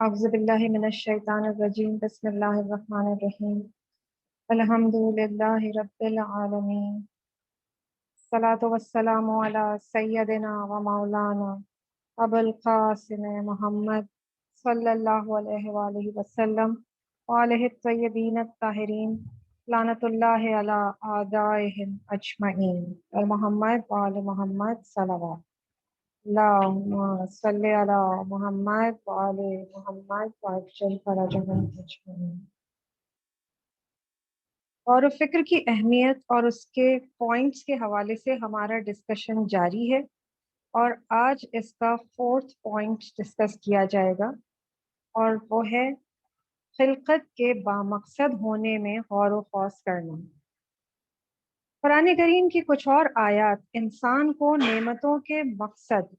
اعوذ باللہ من الشیطان الرجیم بسم اللہ الرحمن الرحیم الحمد للہ رب العالمین الصلاۃ والسلام علی سیدنا و مولانا ابو القاسم محمد صلی اللہ علیہ وآلہ وسلم وعلیہ الطیبین الطاہرین لعنت اللہ علی اعدائہم اجمعین اور محمد وآل محمد صلوات اللہم صلی علی محمد وآل محمد وعجل فرجهم اجمعین۔ اور فکر کی اہمیت اور اس کے پوائنٹس کے حوالے سے ہمارا ڈسکشن جاری ہے، اور آج اس کا 4تھ پوائنٹ ڈسکس کیا جائے گا، اور وہ ہے خلقت کے بامقصد ہونے میں غور و خوض کرنا۔ قرآن کریم کی کچھ اور آیات انسان کو نعمتوں کے مقصد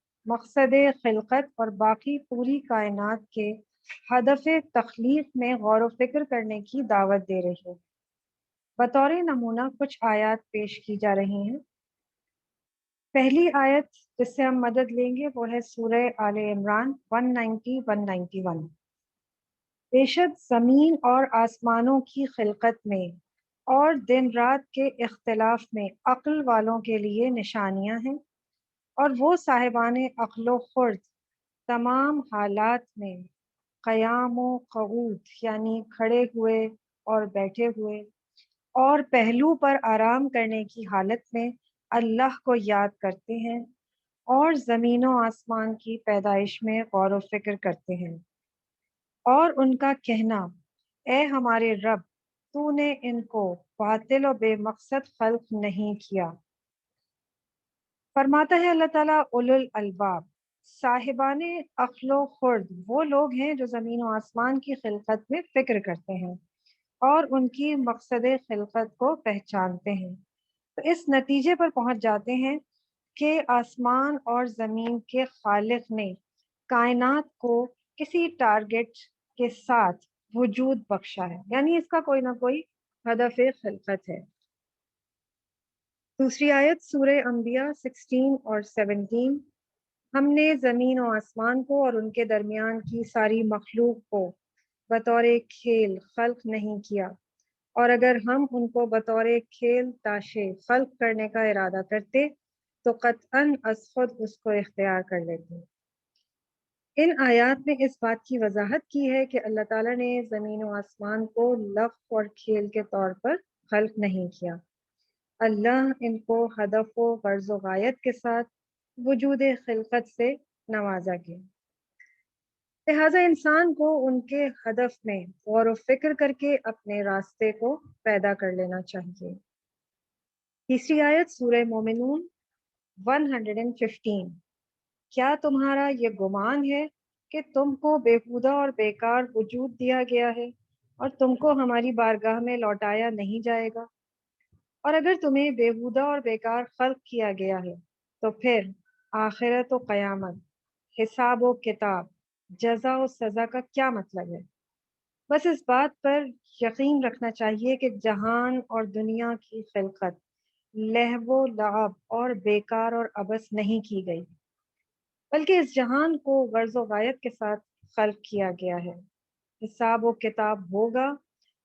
خلقت اور باقی پوری کائنات کے ہدف تخلیق میں غور و فکر کرنے کی دعوت دے رہی ہے۔ بطور نمونہ کچھ آیات پیش کی جا رہی ہیں۔ پہلی آیت جس سے ہم مدد لیں گے وہ ہے سورہ آل عمران 190-191۔ بے شک زمین اور آسمانوں کی خلقت میں اور دن رات کے اختلاف میں عقل والوں کے لیے نشانیاں ہیں، اور وہ صاحبان عقل و خرد تمام حالات میں قیام و قعود یعنی کھڑے ہوئے اور بیٹھے ہوئے اور پہلو پر آرام کرنے کی حالت میں اللہ کو یاد کرتے ہیں، اور زمین و آسمان کی پیدائش میں غور و فکر کرتے ہیں، اور ان کا کہنا اے ہمارے رب تو نے ان کو باطل و بے مقصد خلق نہیں کیا۔ فرماتا ہے اللہ تعالیٰ اولو الالباب، صاحبان عقل و خرد وہ لوگ ہیں جو زمین و آسمان کی خلقت میں فکر کرتے ہیں اور ان کی مقصد خلقت کو پہچانتے ہیں، تو اس نتیجے پر پہنچ جاتے ہیں کہ آسمان اور زمین کے خالق نے کائنات کو کسی ٹارگٹ کے ساتھ وجود بخشا ہے، یعنی اس کا کوئی نہ کوئی ہدف خلقت ہے۔ دوسری آیت سورہ انبیاء 16 اور 17، ہم نے زمین و آسمان کو اور ان کے درمیان کی ساری مخلوق کو بطور کھیل خلق نہیں کیا، اور اگر ہم ان کو بطور کھیل تاشے خلق کرنے کا ارادہ کرتے تو قطعاً از خود اس کو اختیار کر لیتے۔ ان آیات میں اس بات کی وضاحت کی ہے کہ اللہ تعالیٰ نے زمین و آسمان کو لغو اور کھیل کے طور پر خلق نہیں کیا۔ اللہ ان کو ہدف و غرض و غایت کے ساتھ وجود خلقت سے نوازا گیا، لہٰذا انسان کو ان کے ہدف میں غور و فکر کر کے اپنے راستے کو پیدا کر لینا چاہیے۔ تیسری آیت سورہ مومنون 115، کیا تمہارا یہ گمان ہے کہ تم کو بیہودہ اور بیکار وجود دیا گیا ہے اور تم کو ہماری بارگاہ میں لوٹایا نہیں جائے گا؟ اور اگر تمہیں بیہودہ اور بیکار خلق کیا گیا ہے تو پھر آخرت و قیامت، حساب و کتاب، جزا و سزا کا کیا مطلب ہے؟ بس اس بات پر یقین رکھنا چاہیے کہ جہان اور دنیا کی خلقت لہو و لعب اور بیکار اور عبث نہیں کی گئی، بلکہ اس جہان کو غرض و غایت کے ساتھ خلق کیا گیا ہے۔ حساب و کتاب ہوگا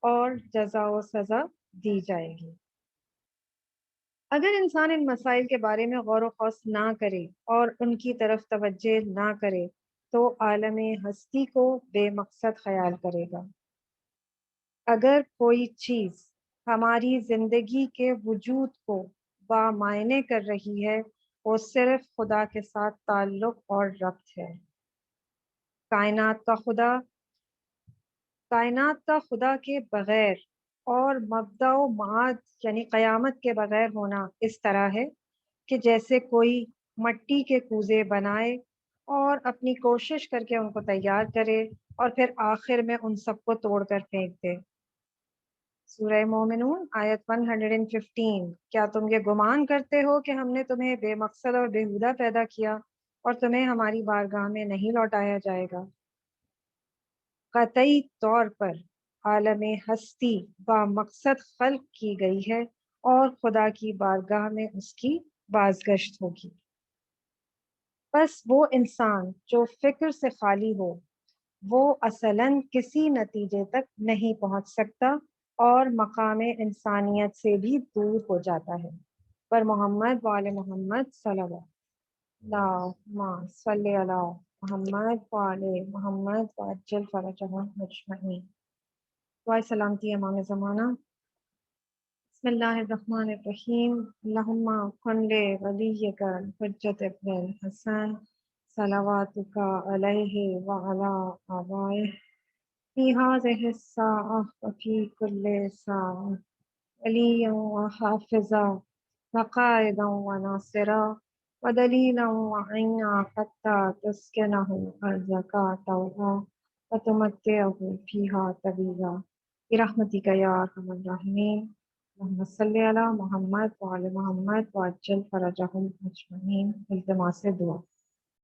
اور جزا و سزا دی جائے گی۔ اگر انسان ان مسائل کے بارے میں غور و خوض نہ کرے اور ان کی طرف توجہ نہ کرے تو عالم ہستی کو بے مقصد خیال کرے گا۔ اگر کوئی چیز ہماری زندگی کے وجود کو بامعنی کر رہی ہے وہ صرف خدا کے ساتھ تعلق اور ربط ہے۔ کائنات کا خدا کے بغیر اور مبدأ و معاد یعنی قیامت کے بغیر ہونا اس طرح ہے کہ جیسے کوئی مٹی کے کوزے بنائے اور اپنی کوشش کر کے ان کو تیار کرے اور پھر آخر میں ان سب کو توڑ کر پھینک دے۔ سورہ مومنون آیت 115، کیا تم یہ گمان کرتے ہو کہ ہم نے تمہیں بے مقصد اور بیہودہ پیدا کیا اور تمہیں ہماری بارگاہ میں نہیں لوٹایا جائے گا؟ قطعی طور پر عالم ہستی با مقصد خلق کی گئی ہے اور خدا کی بارگاہ میں اس کی بازگشت ہوگی۔ بس وہ انسان جو فکر سے خالی ہو وہ اصلاً کسی نتیجے تک نہیں پہنچ سکتا اور مقام انسانیت سے بھی دور ہو جاتا ہے۔ پر محمد وآل محمد صلی اللہ صلی علی محمد وآل محمد وعجل فرجهم اجمعین۔ دعائے سلامتی امام زمانہ۔ بسم اللہ الرحمن الرحیم۔ اللہم کن لولیک الحجۃ ابن الحسن صلواتک علیہ وعلی آبائہ فی هذه الساعة وفی کل ساعة ولیا وحافظا وقائدا وناصرا ودلیلا وعینا حتی تسکنہ ارضک طوعا وتمتعہ فیہا طویلا برحمتک یا ارحم الراحمین۔ اللہم صلی علی محمد وعلی محمد وعجل فرجہم اجمعین۔ التماس دعا۔